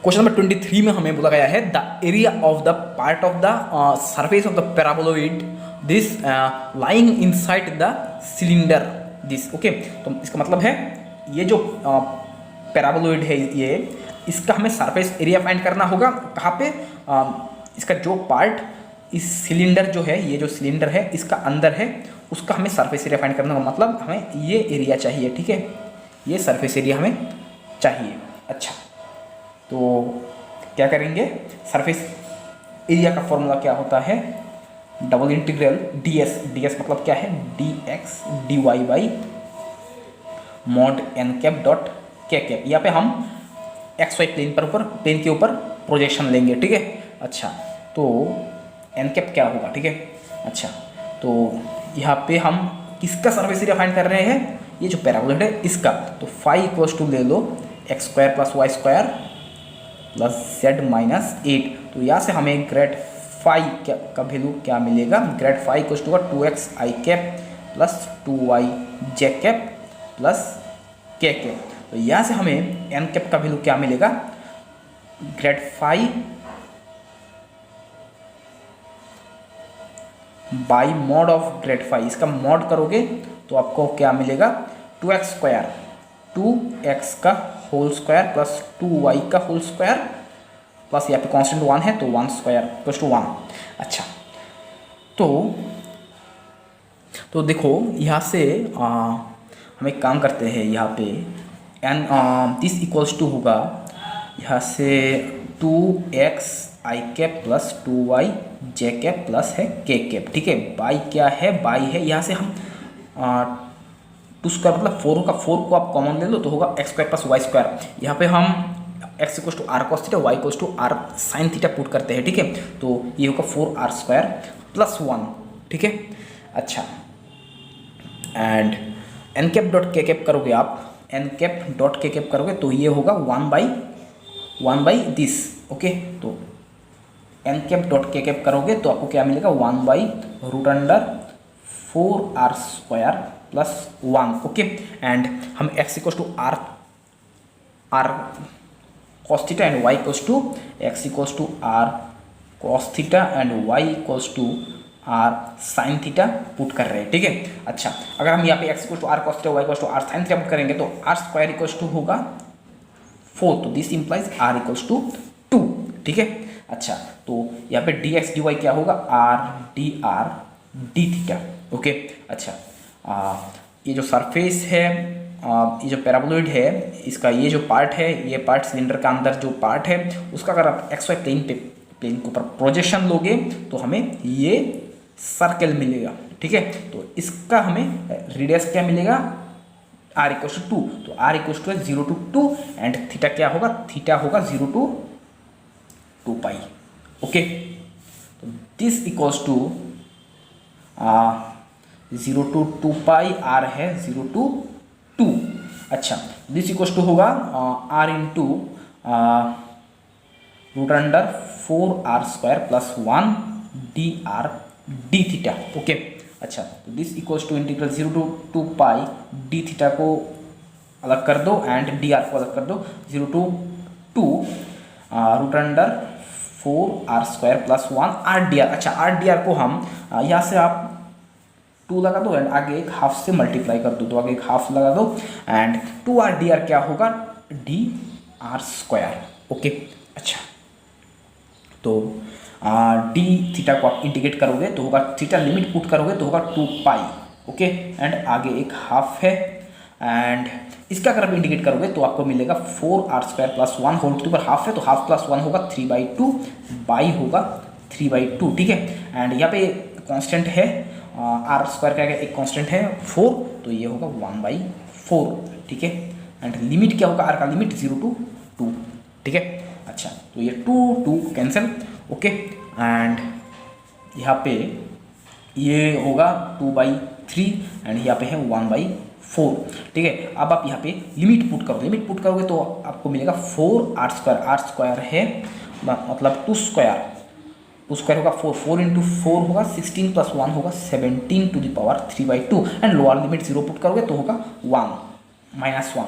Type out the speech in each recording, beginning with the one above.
Question number 23 में हमें बोला गया है the area of the part of the surface of the paraboloid this lying inside the cylinder this. Okay, तो इसका मतलब है ये जो पैराबोलॉइड है ये, इसका हमें सरफेस एरिया फाइंड करना होगा। कहाँ पे? इसका जो पार्ट इस सिलेंडर जो है, ये जो सिलेंडर है इसका अंदर है, उसका हमें सरफेस एरिया फाइंड करना होगा। मतलब हमें ये एरिया चाहिए, ठीक है, ये सरफेस एरिया हमें चाहिए। अच्छा, तो क्या करेंगे? सरफेस एरिया का फॉर्मूला क्या होता है? Double integral ds। ds मतलब क्या है? dx dy by mod n cap dot k cap. यहाँ पे हम xy प्लेन के ऊपर प्रोजेक्शन लेंगे, ठीक है। अच्छा, तो n कैप क्या होगा, ठीक है। अच्छा, तो यहाँ पे हम किसका सर्फेस एरिया फाइंड कर रहे हैं? ये जो पैराबोलॉइड है इसका। तो फाई इक्वल्स टू ले लो x square plus Y square plus z minus 8। तो यहाँ से हमें ग्रेड फाई का वैल्यू क्या मिलेगा? Grad phi equals to 2x I cap plus 2y J cap plus K cap. तो यहाँ से हमें n कैप का वैल्यू क्या मिलेगा? Grad phi by mod of grad phi. इसका मॉड करोगे तो आपको क्या मिलेगा? 2x स्क्वायर 2x का होल स्क्वायर प्लस 2y का होल स्क्वायर प्लस यहाँ पे कांस्टेंट 1 है तो 1 स्क्वायर प्लस 1। अच्छा, तो देखो यहाँ से हम एक काम करते हैं। यहाँ पे n दिस इक्वल्स टू होगा यहाँ से 2x I cap plus 2y J cap plus है के कैप, ठीक है। बाई क्या है? बाई है यहाँ से हम 2 स्क्वायर मतलब 4 का 4 को आप कॉमन ले लो तो होगा x square plus Y square. यहाँ पे हम x equals to are cos theta, Y equals to are sign theta put करते हैं, ठीक है। तो ये होगा 4r स्क्वायर प्लस 1, ठीक है। अच्छा, एंड एन कैप डॉट के कैप करोगे आप, एन कैप डॉट के कैप करोगे तो ये होगा 1 बाई दिस। ओके, तो एन कैप डॉट के कैप करोगे तो आपको क्या मिलेगा? 1 by root under 4r square plus 1। Okay, and हम x equals to are cos theta and y equals to x equals to are cos theta and y equals to are sign theta put कर रहे हैं, ठीक है। अच्छा, अगर हम यहाँ पे x equals to are cos theta, y equals to are sign theta put करेंगे तो r स्क्वायर इक्वल्स टू होगा 4। तो this implies r equals to 2, ठीक है। अच्छा, तो यहाँ पे dx dy क्या होगा? r dr d theta. Okay, अच्छा, ये जो सरफेस है, ये जो पैराबोलॉइड है, इसका ये जो पार्ट है, ये पार्ट सिलेंडर का अंदर जो पार्ट है उसका अगर आप एक्स वाई प्लेन के ऊपर प्रोजेक्शन लोगे तो हमें ये सर्कल मिलेगा, ठीक है। तो इसका हमें रेडियस क्या मिलेगा? r equals to 2। तो r equals to 0 to 2 and theta क्या होगा? थीटा होगा 0 to 2 पाई। ओके, तो this equals to 0 to 2 pi, r है 0 to 2। अच्छा, दिस इक्वल्स टू होगा r into root under 4r square plus 1 dr d theta. Okay, अच्छा, तो this equals to integral 0 to 2 pi d theta को अलग कर दो एंड dr को अलग कर दो, 0 to 2 root under 4r square plus 1 r dr। अच्छा, r dr को हम यहाँ से आप 2 लगा दो एंड आगे एक हाफ से मल्टीप्लाई कर दो, तो आगे एक हाफ लगा दो एंड 2r dr क्या होगा? dr square. ओके, अच्छा, तो d थीटा को आप इंटीग्रेट करोगे तो होगा, थीटा लिमिट पुट करोगे तो होगा 2 पाई। ओके, एंड आगे एक हाफ है एंड इसका अगर आप इंटीग्रेट करोगे तो आपको मिलेगा 4r square plus 1 whole to पर हाफ है तो हाफ प्लस 1 होगा 3/2, बाई होगा 3/2, ठीक है। एंड यहाँ पे कांस्टेंट है r स्क्वायर का एक कांस्टेंट है 4, तो ये होगा 1/4, ठीक है। एंड लिमिट क्या होगा? r का लिमिट 0 to 2, ठीक है। अच्छा, तो ये 2 कैंसिल। ओके, एंड यहाँ पे ये होगा 2/3 एंड यहाँ पे है 1/4, ठीक है। अब आप यहाँ पे लिमिट पुट करो, लिमिट पुट करोगे तो आपको मिलेगा 4r स्क्वायर। r स्क्वायर है मतलब 2 स्क्वायर होगा 4 इंटू 4 होगा 16 प्लस 1 होगा 17 to the power 3/2 and lower limit 0 put करोगे तो होगा 1 -1,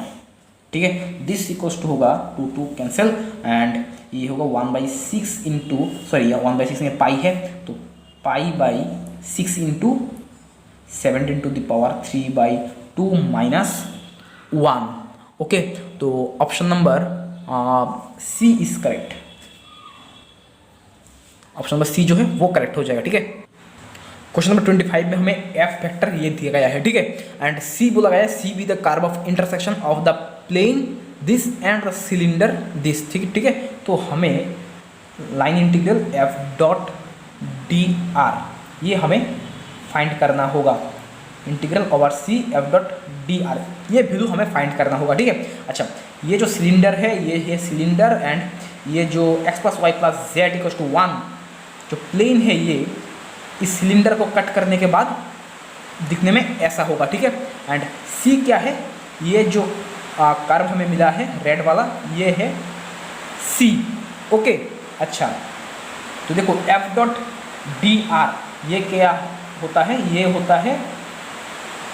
ठीक है। दिस इक्वल्स टू होगा 2 कैंसिल एंड ये होगा 1/6 इंटू, सॉरी 1/6 में पाई है तो पाई/6 इंटू 17⁻³ - 1। ओके, तो option number C is correct. Option number C जो है वो करेक्ट हो जाएगा। ठीक है, क्वेश्चन नंबर 25 में हमें एफ फैक्टर ये दिया गया है। ठीक है, एंड सी बोला गया है C be the curve of intersection of the plane this and the cylinder this. ठीक है, तो हमें line integral F dot D R ये हमें फाइंड करना होगा। Integral over C F dot D R ये वैल्यू हमें फाइंड करना होगा। ठीक है, अच्छा ये जो सिलेंडर है ये है सिलेंडर, एंड ये जो x + y + z = 1 जो प्लेन है ये इस सिलेंडर को कट करने के बाद दिखने में ऐसा होगा। ठीक है, एंड सी क्या है, ये जो कर्व हमें मिला है रेड वाला ये है सी। ओके, अच्छा तो देखो एफ डॉट डी आर ये क्या होता है, ये होता है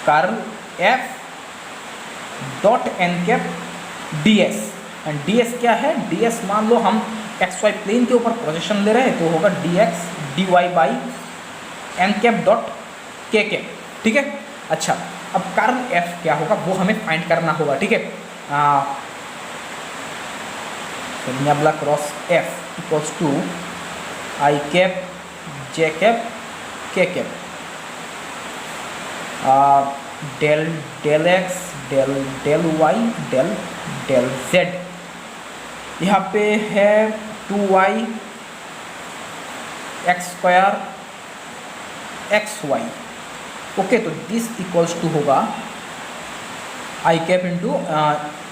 curve F dot N cap D S. And D S क्या है, डी एस मान लो हम एक्स वाई प्लेन के ऊपर प्रोजेक्शन ले रहे हैं तो होगा D X D Y by N cap dot के कैप। ठीक है, अच्छा अब कर्व एफ क्या होगा वो हमें फाइंड करना होगा। ठीक है, nabla cross F equals to i cap J cap के cap del x del Y del z. यहाँ पे है 2y x² xy। ओके, तो दिस इक्वल्स टू होगा आई कैप इंटू,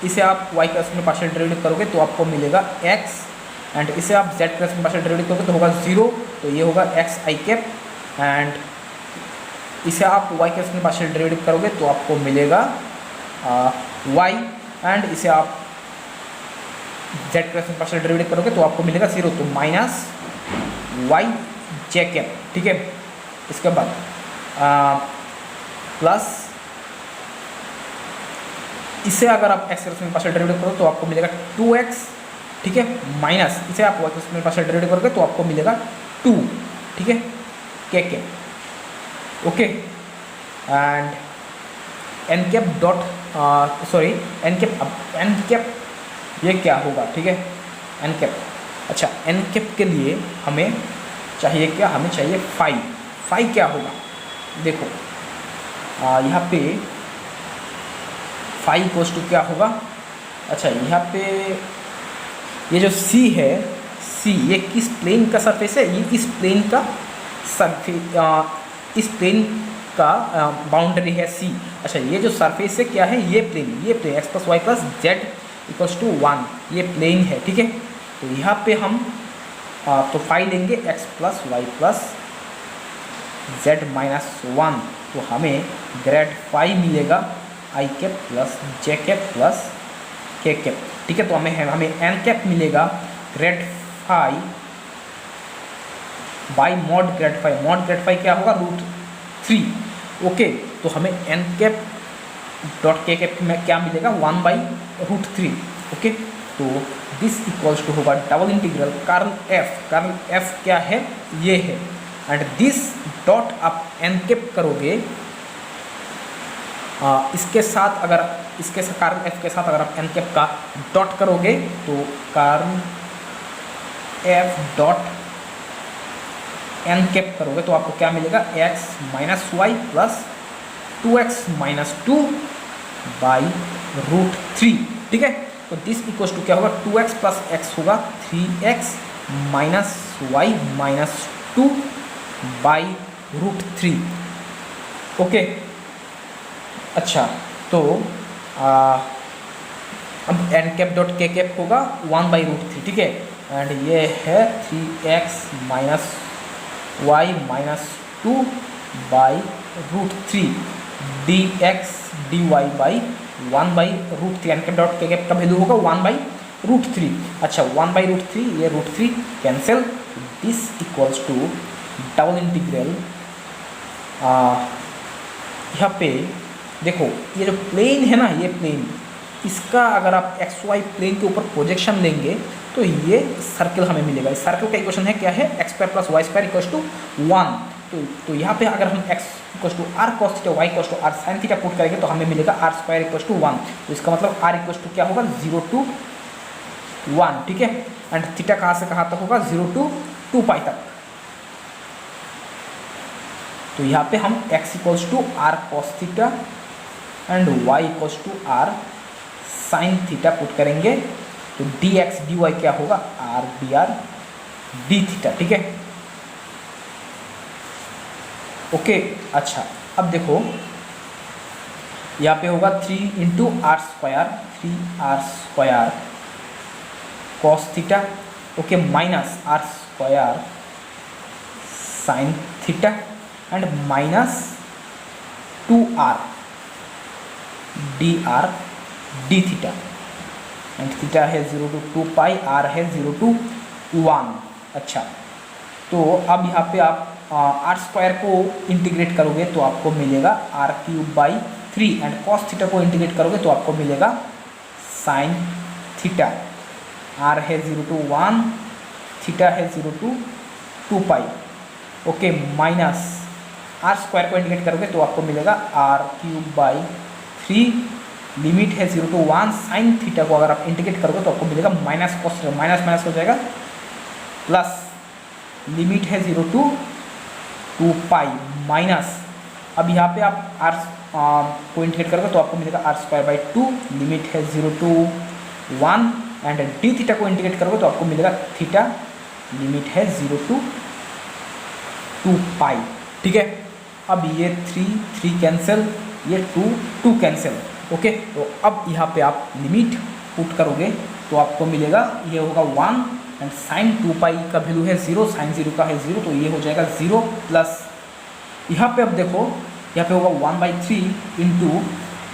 इसे आप y के में पार्शियल डेरिवेटिव करोगे तो आपको मिलेगा x, एंड इसे आप z के में पार्शियल डेरिवेटिव करोगे तो होगा 0, तो ये होगा x आई कैप, एंड इसे आप y के में पार्शियल डेरिवेटिव करोगे तो आपको मिलेगा y, एंड इसे आप z के में पार्शियल डेरिवेटिव करोगे तो आपको मिलेगा 0, तो माइनस वाई जे कैप। ठीक है, इसके बाद प्लस इसे अगर आप x के में पार्शियल डेरिवेटिव करो तो आपको मिलेगा 2x। ठीक है, माइनस इसे आप y के में पार्शियल डेरिवेटिव करोगे तो आपको मिलेगा 2। ठीक है, K cap. Okay, and N cap dot sorry N cap ये क्या होगा। ठीक है, एन कैप। अच्छा एन कैप के लिए हमें चाहिए क्या, हमें चाहिए फाई क्या होगा, देखो यहाँ पे फाई इक्वल्स टू क्या होगा। अच्छा यहाँ पे ये जो सी है, सी ये किस प्लेन का सरफेस है, ये इस प्लेन का सरफेस, इस प्लेन का बाउंड्री है सी। अच्छा ये जो सरफेस है क्या है, ये प्लेन x + y + z = 1 ये प्लेन है। ठीक है, तो यहाँ पे हम तो फाई लेंगे x + y + z - 1, तो हमें ग्रेड फाई मिलेगा I cap plus J cap plus K cap. ठीक है, तो हमें एन कैप मिलेगा grad phi by mod grad phi क्या होगा √3। ओके, तो हमें एन कैप डॉट के कैप में क्या मिलेगा 1/√3। ओके, तो दिस इक्वल्स टू होगा डबल इंटीग्रल कर्ल एफ क्या है, ये है, एंड दिस डॉट आप एन कैप करोगे इसके साथ, अगर इसके कर्ल एफ के साथ अगर आप एन कैप का डॉट करोगे तो curl F dot N cap करोगे तो आपको क्या मिलेगा x - y + 2x - 2 √3। ठीक है, तो दिस इक्वल्स टू क्या होगा 2x + x होगा 3x - y - 2 √3। ओके, अच्छा तो अब एन कैप डॉट के कैप होगा 1/√3। ठीक है, एंड ये है 3x - y - 2 √3 dx dy by 1/√3। N cap dot के कैप का वैल्यू होगा 1/√3। अच्छा 1/√3 ये √3 cancel, this equals to double integral यहाँ पे देखो ये जो प्लेन है ना, ये प्लेन इसका अगर आप एक्स वाई प्लेन के ऊपर प्रोजेक्शन लेंगे तो ये सर्कल हमें मिलेगा। इस सर्कल का इक्वेशन है क्या है, X square plus Y square equals to 1। तो यहाँ पे अगर हम x equals to are cos theta Y equals to are sign theta put करेंगे तो हमें मिलेगा आर स्क्वायर इक्वल्स टू 1। तो इसका मतलब r इक्वल्स टू क्या होगा, 0 to 1, ठीक है। एंड थीटा कहाँ से कहाँ तक होगा, 0 to 2 पाई तक। तो यहाँ पे हम x equals to are cos theta and y equals to are sign theta put करेंगे तो dx dy क्या होगा, r dr d थीटा, ठीक है। ओके अच्छा, अब देखो यहाँ पे होगा 3 into R square, 3r square cos theta, okay, minus R square sine theta and minus 2r dr d theta and theta है 0 to 2 पाई, r है 0 to 1। अच्छा, तो अब यहाँ पे आप आर स्क्वायर को इंटीग्रेट करोगे तो आपको मिलेगा r cube by 3 and cos theta को इंटीग्रेट करोगे तो आपको मिलेगा साइन थीटा। r है 0 to 1, थीटा है 0 to 2 pi, okay, minus R square को इंटीग्रेट करोगे तो आपको मिलेगा r क्यूब बाई 3, लिमिट है 0 to 1, साइन थीटा को अगर आप इंटीग्रेट करोगे तो आपको मिलेगा माइनस कॉस, माइनस माइनस हो जाएगा प्लस, लिमिट है 0 to 2 पाई माइनस, अब यहाँ पे आप आर को इंटीग्रेट करोगे तो आपको मिलेगा आर स्क्वायर बाई 2, लिमिट है 0 to 1 एंड डी थीटा को इंटीग्रेट करोगे तो आपको मिलेगा थीटा, लिमिट है 0 to 2 पाई, ठीक है। अब ये 3 कैंसिल, ये 2 कैंसिल, ओके। तो अब यहाँ पे आप लिमिट पुट करोगे तो आपको मिलेगा, ये होगा 1 एंड साइन 2 पाई का वैल्यू है 0, साइन 0 का है 0, तो ये हो जाएगा 0 प्लस, यहाँ पे अब देखो यहाँ पे होगा 1/3 इंटू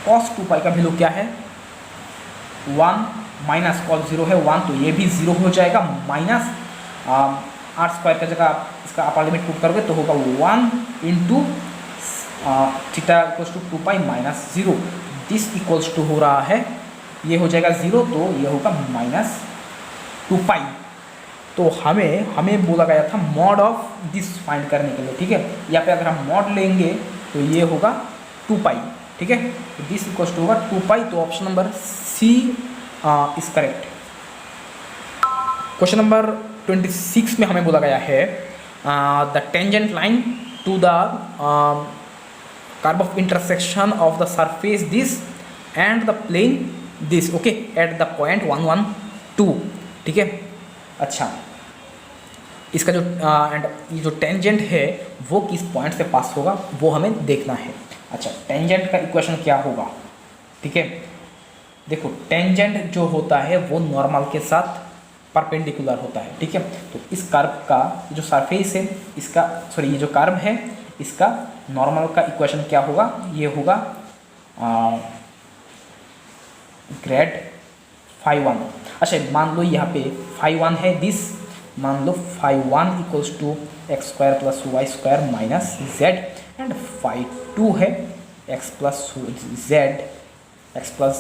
कॉस 2 पाई का वैल्यू क्या है 1 माइनस कॉस 0 है 1, तो ये भी 0 हो जाएगा, माइनस आर स्क्वायर का जगह इसका अपर लिमिट पुट करोगे तो होगा 1 into theta equals to 2 pi minus 0, this equals to हो रहा है, ये हो जाएगा 0 तो ये होगा माइनस 2 पाई। तो हमें बोला गया था मॉड ऑफ दिस फाइंड करने के लिए, ठीक है। यहाँ पे अगर हम मॉड लेंगे तो ये होगा 2 पाई, ठीक है। तो दिस इक्वल्स टू होगा 2 पाई, तो option number C is correct. Question number 26 में हमें बोला गया है the tangent line to the curve of intersection of the surface this and the plane this, okay, at the point 1 1 2, ठीक है। अच्छा, इसका जो एंड ये जो टेंजेंट है वो किस पॉइंट से पास होगा वो हमें देखना है। अच्छा, टेंजेंट का इक्वेशन क्या होगा, ठीक है। देखो टेंजेंट जो होता है वो नॉर्मल के साथ परपेंडिकुलर होता है, ठीक है। तो इस कर्व का जो सरफेस है इसका, सॉरी ये जो कर्व है इसका नॉर्मल का इक्वेशन क्या होगा, ये होगा ग्रेड फाई 1। अच्छा, मान लो यहाँ पे फाई 1 है दिस, मान लो phi 1 equals to X square plus Y square minus Z and phi 2 है एक्स प्लस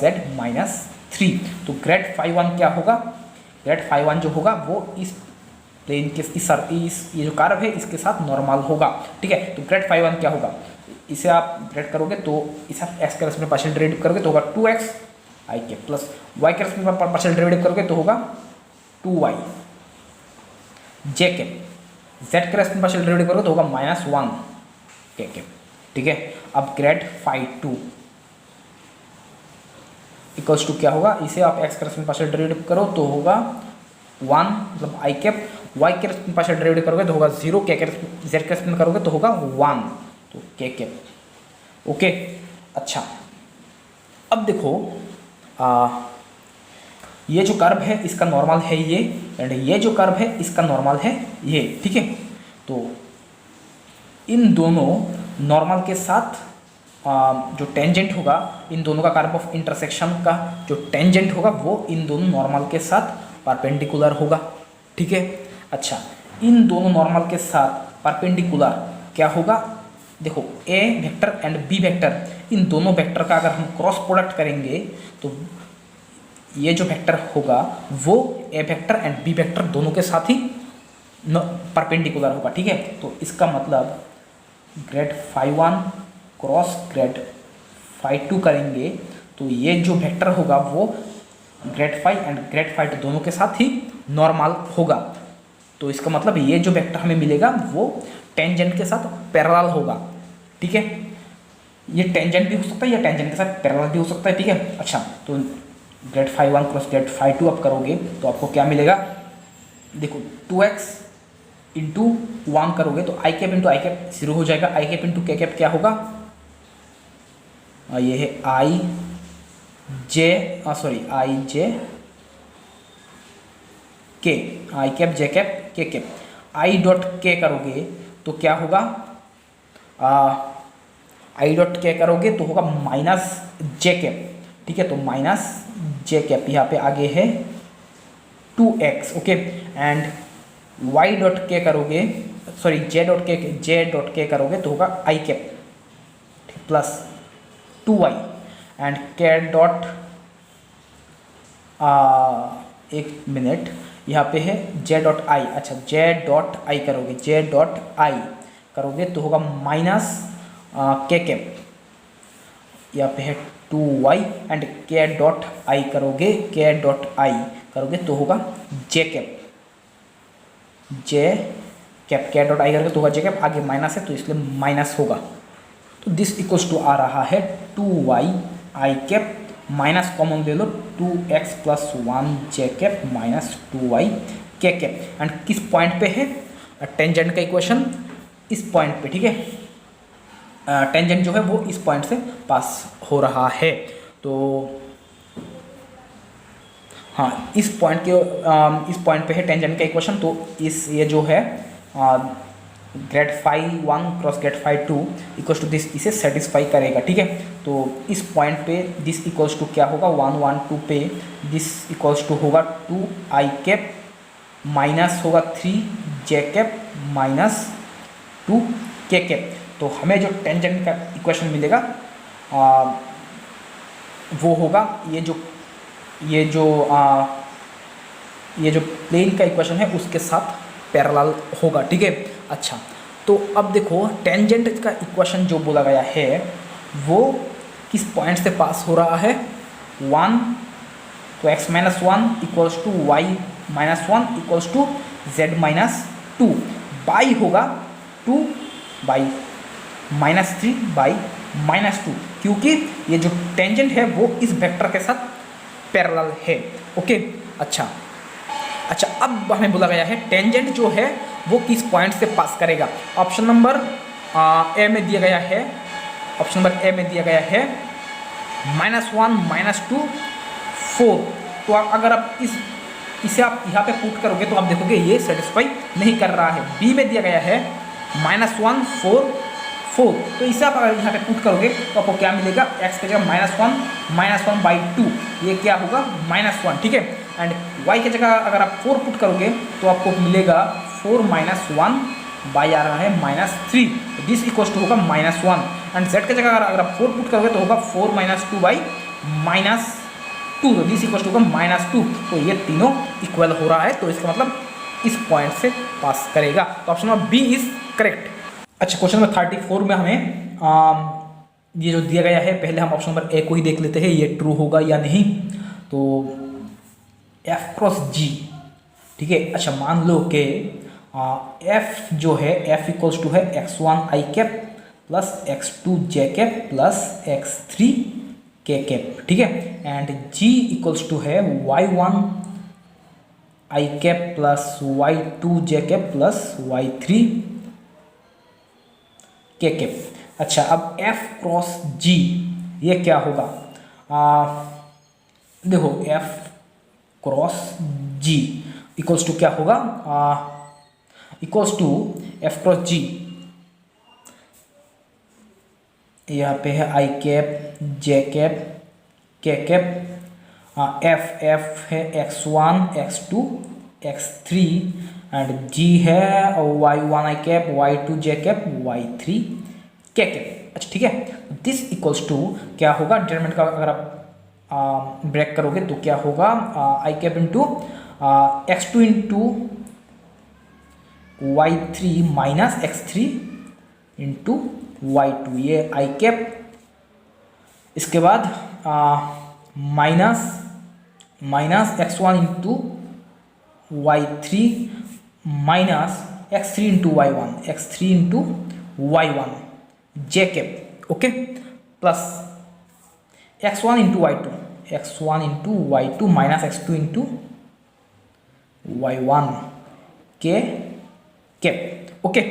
जेड माइनस 3। तो ग्रेड फाई 1 क्या होगा, ग्रेड फाई 1 जो होगा वो इस प्लेन के इस ये जो कर्व है इसके साथ नॉर्मल होगा, ठीक है। तो ग्रेड फाई 1 क्या होगा, इसे आप ग्रेड करोगे तो इसे आप एक्स के रेस्पेक्ट में पार्शियल डेरिवेटिव करोगे तो होगा 2x आई के प्लस वाई के रेस्पेक्ट में पार्शियल डेरिवेटिव करोगे तो होगा 2y जे के, जेड के रेस्पेक्ट में पार्शियल डेरिवेटिव करोगे तो होगा -1 के, ठीक है। अब ग्रेड फाई 2 इक्वल्स टू क्या होगा, इसे आप एक्स के रेस्पेक्ट में पार्शियल डेरिवेटिव करो तो होगा 1 मतलब आई कैप, वाई के रेस्पेक्ट में पार्शियल डेरिवेटिव करोगे तो होगा 0, के जेड के रेस्पेक्ट में करोगे तो होगा 1, तो के कैप, ओके। अच्छा, अब देखो ये जो कर्व है इसका नॉर्मल है ये, एंड ये जो कर्व है इसका नॉर्मल है ये, ठीक है। तो इन दोनों नॉर्मल के साथ जो टेंजेंट होगा, इन दोनों का कर्व ऑफ इंटरसेक्शन का जो टेंजेंट होगा वो इन दोनों नॉर्मल के साथ परपेंडिकुलर होगा, ठीक है। अच्छा, इन दोनों नॉर्मल के साथ परपेंडिकुलर क्या होगा, देखो ए वेक्टर एंड बी वेक्टर, इन दोनों वेक्टर का अगर हम क्रॉस प्रोडक्ट करेंगे तो ये जो वेक्टर होगा वो ए वेक्टर एंड बी वेक्टर दोनों के साथ ही परपेंडिकुलर होगा, ठीक है। तो इसका मतलब grad phi 1 cross grad phi 2 करेंगे तो ये जो वेक्टर होगा वो grad phi and grad phi 2 दोनों के साथ ही नॉर्मल होगा। तो इसका मतलब ये जो वेक्टर हमें मिलेगा वो टेंजेंट के साथ पैरेलल होगा, ठीक है। ये टेंजेंट भी हो सकता है या टेंजेंट के साथ पैरेलल भी हो सकता है, ठीक है। अच्छा, तो grad phi 1 cross grad phi 2 आप करोगे तो आपको क्या मिलेगा, देखो 2x इंटू 1 करोगे तो आई कैप इंटू आई कैप 0 हो जाएगा। आई कैप इंटू के कैप क्या होगा, ये है आई जे के, आई कैप जे कैप के कैप। आई डॉट के करोगे तो क्या होगा, आई डॉट के करोगे तो होगा माइनस जे कैप, ठीक है। तो माइनस जे कैप यहाँ पे आगे है 2x, okay. And y dot के करोगे, सॉरी जे डॉट के करोगे तो होगा आई कैप प्लस 2y एंड के डॉट, एक मिनट, यहाँ पे है जे डॉट आई। अच्छा, जे डॉट आई करोगे तो होगा माइनस के कैप, यहाँ पे है 2y एंड के डॉट आई करोगे तो होगा जे कैप के डॉट आई करोगे तो होगा जे कैप, आगे माइनस है तो इसलिए माइनस होगा। तो दिस इक्वल्स टू आ रहा है 2y आई कैप माइनस कॉमन ले लो 2x प्लस 1 जे कैप माइनस 2y के कैप। एंड किस पॉइंट पे है टेंजेंट का इक्वेशन, इस पॉइंट पे, ठीक है। टेंजेंट जो है वो इस पॉइंट से पास हो रहा है। तो हाँ, इस पॉइंट पे है टेंजेंट का इक्वेशन। तो ये जो है grad phi 1 cross grad phi 2 equals to this, इसे सेटिस्फाई करेगा, ठीक है। तो इस पॉइंट पे दिस इक्वल्स टू क्या होगा, 1 1 2 पे दिस इक्वल्स टू होगा 2 आई कैप माइनस होगा 3 जे कैप माइनस 2 के कैप। तो हमें जो टेंजेंट का इक्वेशन मिलेगा वो होगा ये जो प्लेन का इक्वेशन है उसके साथ पैरेलल होगा, ठीक है। अच्छा, तो अब देखो टेंजेंट का इक्वेशन जो बोला गया है वो किस पॉइंट से पास हो रहा है, 1, तो x minus 1 equals to y minus 1 equals to z minus 2, by होगा 2 बाई माइनस 3 बाई माइनस 2, क्योंकि ये जो टेंजेंट है वो इस वेक्टर के साथ पैरेलल है, ओके। अच्छा, अब हमें बोला गया है टेंजेंट जो है वो किस पॉइंट से पास करेगा। ऑप्शन नंबर ए में दिया गया है, -1 -2 4। तो अगर आप इसे आप यहाँ पे पुट करोगे तो आप देखोगे ये सेटिस्फाई नहीं कर रहा है। बी में दिया गया है -1 4 4, तो इसे आप अगर यहाँ पे पुट करोगे तो आपको क्या मिलेगा, x की जगह -1 बाई 2, ये क्या होगा -1, ठीक है। एंड y की जगह अगर आप 4 पुट करोगे तो आपको मिलेगा 4 - 1 बाई आ रहा है -3, तो दिस इक्वल्स टू होगा -1। एंड z की जगह अगर आप 4 पुट करोगे तो होगा 4 - 2 बाई -2, तो दिस इक्वल्स टू होगा -2। तो ये तीनों इक्वल हो रहा है, तो इसका मतलब इस पॉइंट से पास करेगा। तो option number B is correct. अच्छा, क्वेश्चन नंबर 34 में हमें ये जो दिया गया है, पहले हम ऑप्शन नंबर ए को ही देख लेते हैं, ये ट्रू होगा या नहीं। तो एफ क्रॉस जी, ठीक है। अच्छा, मान लो कि एफ जो है एफ इक्वल्स टू है x1 आई कैप प्लस x2 जे कैप प्लस x3 के कैप, ठीक है। एंड जी इक्वल्स टू है y1 आई कैप प्लस y2 जे कैप प्लस y3 के कैप। अच्छा, अब f क्रॉस g ये क्या होगा, देखो f cross g equals to क्या होगा, equals to f cross g, यहाँ पे है आई कैप जे कैप के कैप, f है x1 x2 x3 and g है y1 आई कैप y2 जे कैप y3 के कैप। अच्छा, ठीक है। दिस इक्वल्स टू क्या होगा, डिटरमिनेंट का अगर आप ब्रेक करोगे तो क्या होगा, आई cap into x2 into y3 minus x3 into y2, ये आई कैप। इसके बाद minus x1 into y3 minus x3 into y1 j cap, okay, plus x1 into y2 minus x2 into y1 k cap, okay.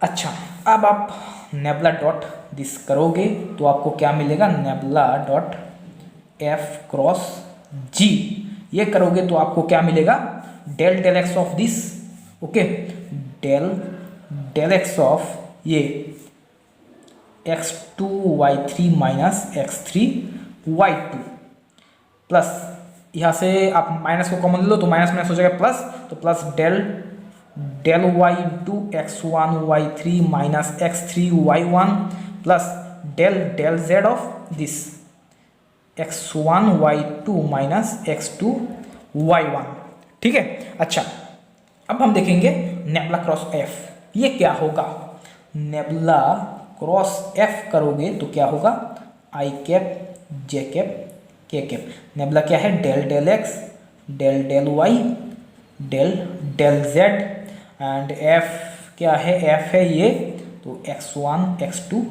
अच्छा, अब आप nebula dot this करोगे तो आपको क्या मिलेगा, nabla dot F cross G, ये करोगे तो आपको क्या मिलेगा, del X of this, okay, del X of ये x2 y3 minus x3 y2 plus, यहाँ से आप माइनस को कॉमन ले लो तो माइनस हो जाएगा प्लस, तो plus del y into x1 y3 minus x3 y1 plus del z of this x1 y2 minus x2 y1, ठीक है। अच्छा, अब हम देखेंगे नेबुला क्रॉस एफ, ये क्या होगा, नेबुला क्रॉस एफ करोगे तो क्या होगा, आई कैप जे कैप के कैप। नेबुला क्या है, del x del Y del Z, and F क्या है, एफ है ये तो x1 x2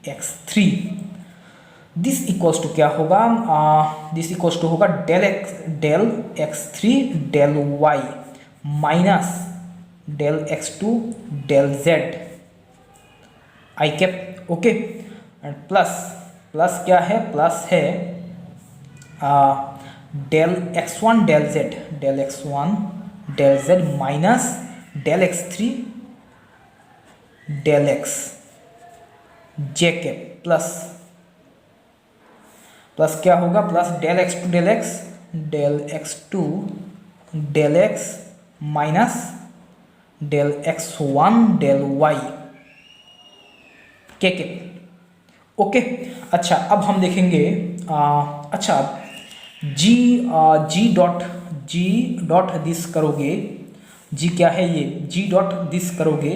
x3। This equals to क्या होगा, दिस इक्वल्स टू होगा del x3 del y minus del x2 del z I cap, okay, and plus क्या है, प्लस है del x1 del z minus del x3 del x जे cap, plus क्या होगा, plus del x2 del x minus del x1 del y K, okay. अच्छा, अब हम देखेंगे, अच्छा जी डॉट दिस करोगे, जी क्या है ये, जी डॉट दिस करोगे,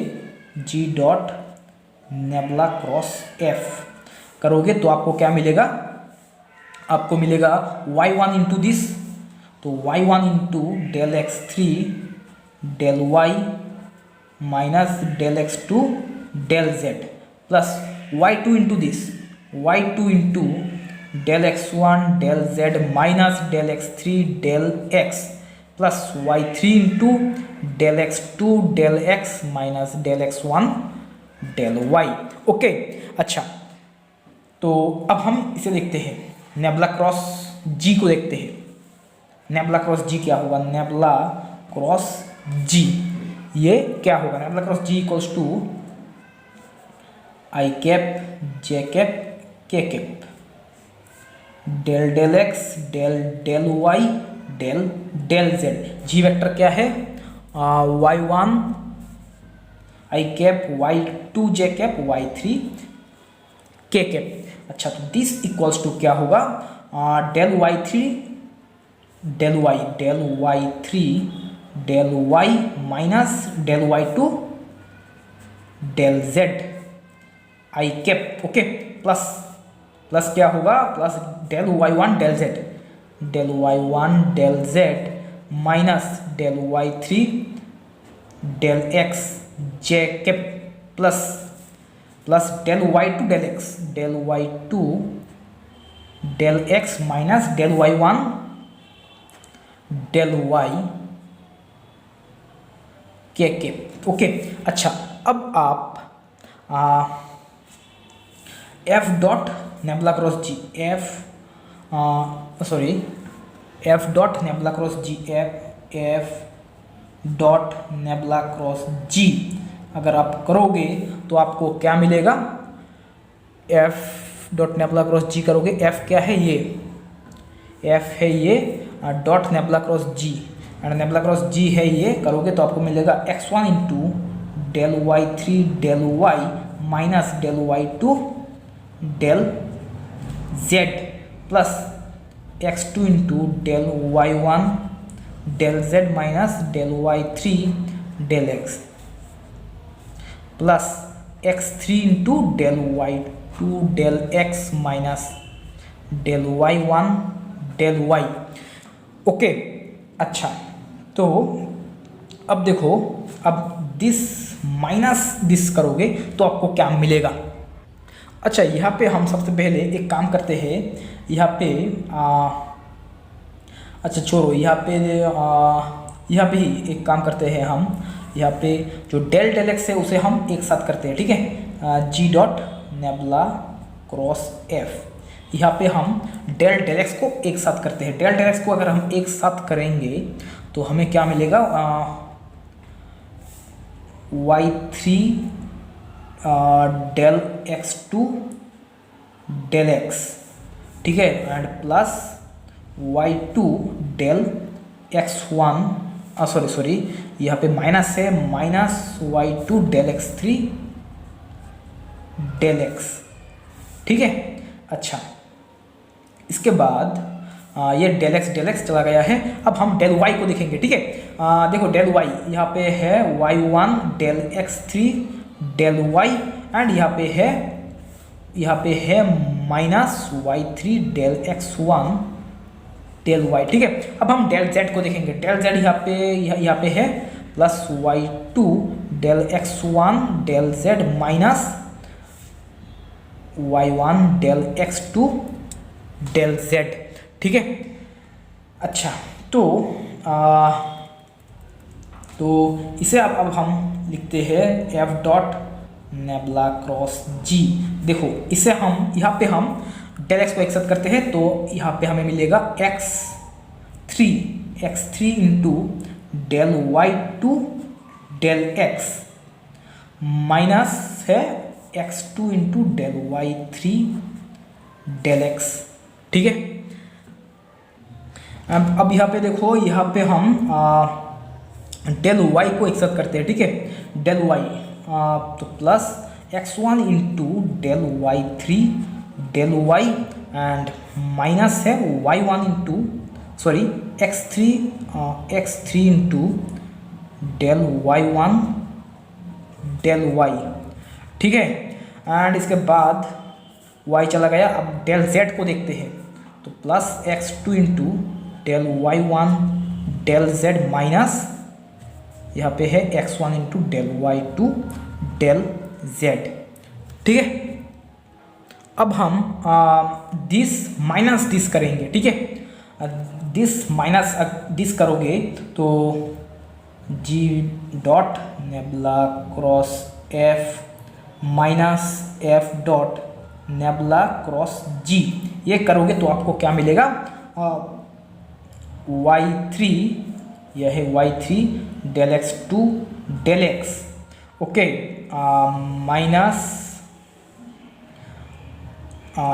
जी डॉट नेबुला क्रॉस एफ करोगे तो आपको क्या मिलेगा, आपको मिलेगा y1 इंटू दिस, तो y1 into del x3 del y minus del x2 del z plus y2 into this, y2 into del x1 del z minus del x3 del x plus y3 into del x2 del x minus del x1 del y, okay. अच्छा, तो अब हम इसे देखते हैं, nebula cross जी को देखते हैं। नेबुला क्रॉस जी क्या होगा, नेबुला क्रॉस जी ये क्या होगा, nabla cross G equals to i cap J cap के cap, del x del Y del z. G vector क्या है, y1 आई कैप y2 जे कैप y3 के कैप। अच्छा, तो दिस इक्वल्स टू क्या होगा, del y3 del y3 del y minus del y2 del z आई cap, okay, plus क्या होगा, plus del y1 del z minus del y3 del x जे cap plus del y2 del x minus del y1 del y k cap, okay. अच्छा, अब आप F dot nabla cross G F dot nabla cross G F dot nabla cross G अगर आप करोगे तो आपको क्या मिलेगा, F dot nabla cross G करोगे, एफ क्या है ये, एफ है ये dot nabla cross G and nabla cross G है ये, करोगे तो आपको मिलेगा x1 into del y3 del y minus del y2 del z plus x2 into del y1 del z minus del y3 del x plus x3 into del y2 del x minus del y1 del y। Okay, अच्छा, तो अब देखो, अब this minus this करोगे तो आपको क्या मिलेगा। अच्छा, यहाँ पे हम सबसे पहले एक काम करते हैं, यहाँ पे अच्छा छोड़ो, यहाँ पे ही एक काम करते हैं हम, यहाँ पे जो डेल डेल एक्स है उसे हम एक साथ करते हैं, ठीक है। जी डॉट नेबुला क्रॉस एफ, यहाँ पे हम डेल डेल एक्स को एक साथ करते हैं। डेल डेल एक्स को अगर हम एक साथ करेंगे तो हमें क्या मिलेगा, y3 del x2 del x, ठीक है, and plus y2 del x1, sorry यहाँ पे माइनस है, minus y2 del x3 del x, ठीक है। अच्छा, इसके बाद ये डेल एक्स चला गया है। अब हम डेल वाई को देखेंगे, ठीक है। देखो डेल वाई, यहाँ पे है y1 del x3 del Y, and यहाँ पे है minus y3 del x1 del Y, ठीक है। अब हम डेल z को देखेंगे। डेल z यहाँ पे है plus y2 del x1 del z minus y1 del x2 del z, ठीक है। अच्छा, तो इसे अब हम लिखते हैं f dot nabla cross g। देखो इसे हम यहाँ पे हम डेल x को एक साथ करते हैं तो यहाँ पे हमें मिलेगा x3 into del y2 del x minus है x2 into del y3 del x, ठीक है। अब यहाँ पे देखो, यहाँ पे हम डेल y को एक साथ करते हैं, ठीक है। डेल y तो plus x1 into del y3 del y and minus है y1 into sorry x3 into del y1 del y, ठीक है। एंड इसके बाद y चला गया। अब डेल z को देखते हैं तो plus x2 into del y1 del z minus यहाँ पे है x1 into del y2 del z, ठीक है। अब हम दिस माइनस दिस करेंगे, ठीक है। दिस माइनस दिस करोगे तो g dot nabla cross f minus f dot nabla cross g, ये करोगे तो आपको क्या मिलेगा, y3, यह है y3 del x2 del x, okay, minus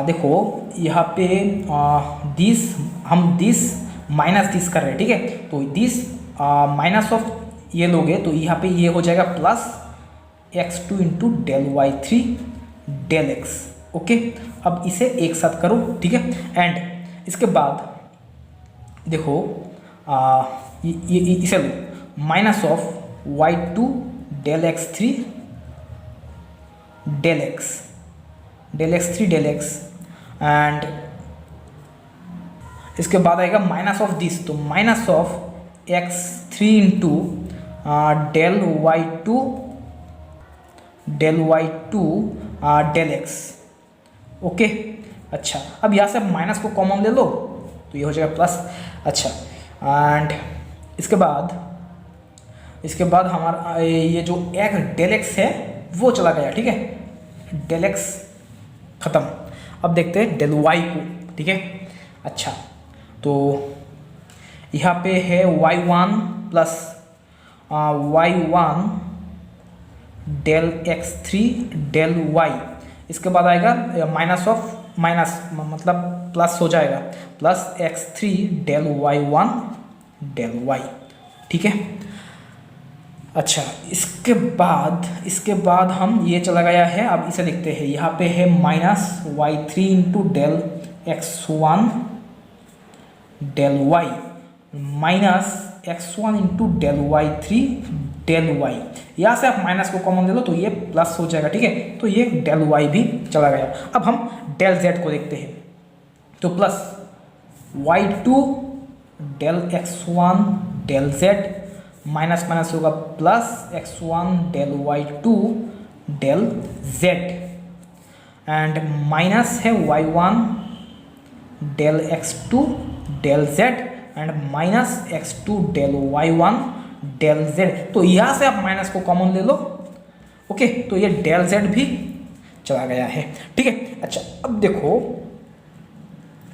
देखो यहाँ पे हम दिस माइनस दिस कर रहे हैं, ठीक है। तो दिस माइनस ऑफ ये लोगे तो यहाँ पे ये हो जाएगा plus x2 into del y3 del x, okay. अब इसे एक साथ करो, ठीक है। एंड इसके बाद देखो ये इसे लो, minus of y2 del x3 del x3 del x, and इसके बाद आएगा माइनस ऑफ दिस, तो minus of x3 into del y2 del x, okay. अच्छा, अब यहाँ से माइनस को कॉमन ले लो तो ये हो जाएगा प्लस। अच्छा, एंड इसके बाद हमारा ये जो एक डेल एक्स है वो चला गया, ठीक है। डेल एक्स ख़त्म। अब देखते हैं डेल वाई को, ठीक है। अच्छा, तो यहाँ पे है y1 plus y1 del x3 del y, इसके बाद आएगा माइनस ऑफ माइनस, मतलब प्लस हो जाएगा, plus x3 del y1 del y, ठीक है। अच्छा, इसके बाद हम ये चला गया है, अब इसे लिखते हैं। यहाँ पे है minus y3 into del x1 del Y minus x1 into del Y three del Y. यहाँ से आप माइनस को कॉमन ले लो तो ये प्लस हो जाएगा, ठीक है। तो ये डेल वाई भी चला गया। अब हम डेल जेड को देखते हैं, तो plus y2 del x1 del z minus minus होगा plus x1 del y2 del z and minus है y1 del x2 del z and minus x2 del y1 del z। तो यहाँ से आप माइनस को कॉमन ले लो, ओके। तो ये डेल z भी चला गया है, ठीक है। अच्छा अब देखो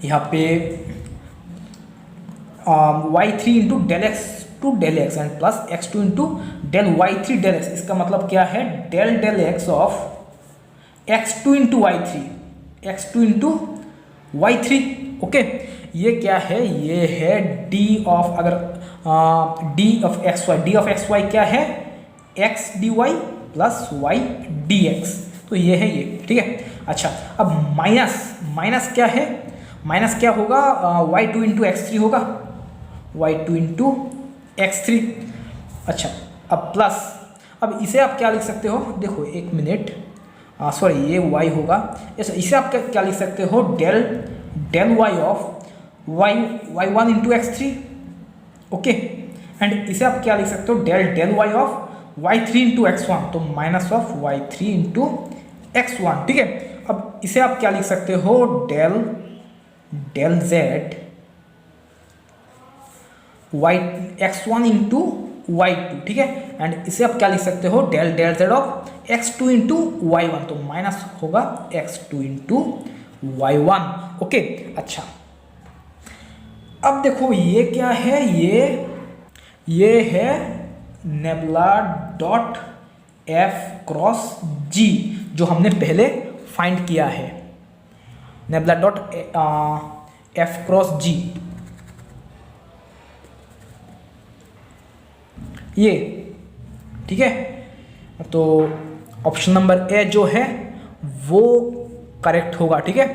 यहाँ पे y3 into del X two del X and plus x2 into del y3 del X. इसका मतलब क्या है, del del X of x2 into y3, x2 into y3, okay. ये क्या है, ये है d ऑफ, अगर d ऑफ एक्स वाई क्या है, x dy plus y dx। तो ये है ये, ठीक है। अच्छा अब माइनस क्या है, माइनस क्या होगा, y2 इंटू x3 होगा, y2 इंटू x3। अच्छा अब प्लस, अब इसे आप क्या लिख सकते हो, देखो एक मिनट, सॉरी ये y होगा, इसे आप क्या लिख सकते हो, del y of y1 into x3, okay. And इसे आप क्या लिख सकते हो, del y of y3 into x1, तो minus of y3 into x1, ठीक है। अब इसे आप क्या लिख सकते हो, del z x1 into y2, ठीक है। एंड इसे आप क्या लिख सकते हो, del z of x2 into y1, तो माइनस होगा x2 इंटू y1, ओके। अच्छा अब देखो ये क्या है, ये है नेबुला डॉट एफ क्रॉस जी, जो हमने पहले फाइंड किया है, nabla dot F cross G, ये, ठीक है। तो ऑप्शन नंबर ए जो है वो करेक्ट होगा, ठीक है।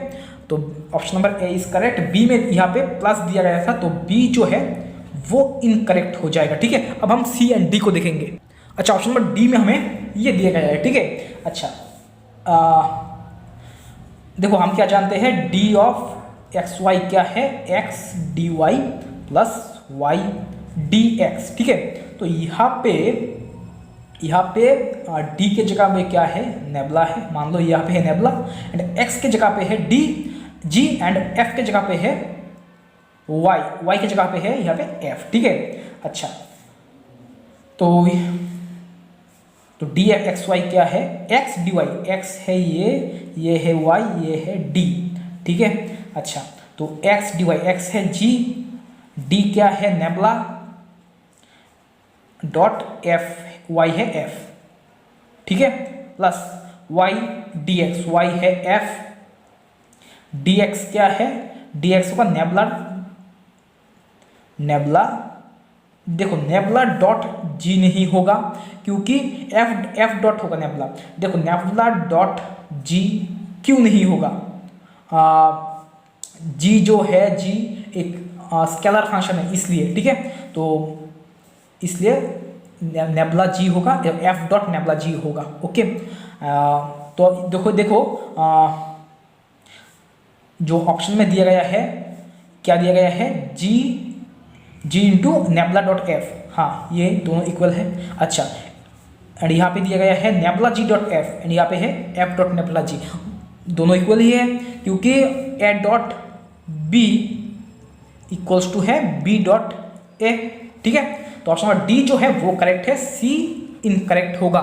तो option number A is correct. B में यहाँ पे प्लस दिया गया था, तो बी जो है वो इनकरेक्ट हो जाएगा, ठीक है। अब हम सी एंड डी को देखेंगे। अच्छा ऑप्शन नंबर डी में हमें ये दिया गया है, ठीक है। अच्छा देखो हम क्या जानते हैं, डी ऑफ एक्स वाई क्या है, X D Y plus Y D X, ठीक है। तो यहाँ पे डी के जगह में क्या है, नेबुला है, मान लो यहाँ पे है नेबुला, एंड एक्स के जगह पे है डी जी, एंड एफ के जगह पे है वाई के जगह पे है यहाँ पे एफ, ठीक है। अच्छा तो डी एक्स वाई क्या है, एक्स डी वाई, एक्स है ये है वाई, ये है डी, ठीक है। अच्छा तो एक्स डी वाई, एक्स है जी, डी क्या है नेबुला डॉट एफ, वाई है एफ, ठीक है, plus Y D X, Y है एफ, डी एक्स क्या है, डी एक्स होगा नेबुला, देखो नेबुला डॉट जी नहीं होगा क्योंकि एफ डॉट होगा नेबुला। देखो नेबुला डॉट जी क्यों नहीं होगा, जी जो है जी एक स्केलर फंक्शन है इसलिए, ठीक है। तो इसलिए नेबुला जी होगा, एफ डॉट नेबुला जी होगा, ओके। तो देखो जो ऑप्शन में दिया गया है, क्या दिया गया है, जी इंटू नेबुला डॉट एफ, हाँ ये दोनों इक्वल है। अच्छा एंड यहाँ पे दिया गया है nabla G dot F, and यहाँ पे है एफ डॉट नेबुला जी, दोनों इक्वल ही है क्योंकि A dot B equals to है बी डॉट ए, ठीक है। तो ऑप्शन नंबर डी जो है वो करेक्ट है, सी इनकरेक्ट होगा।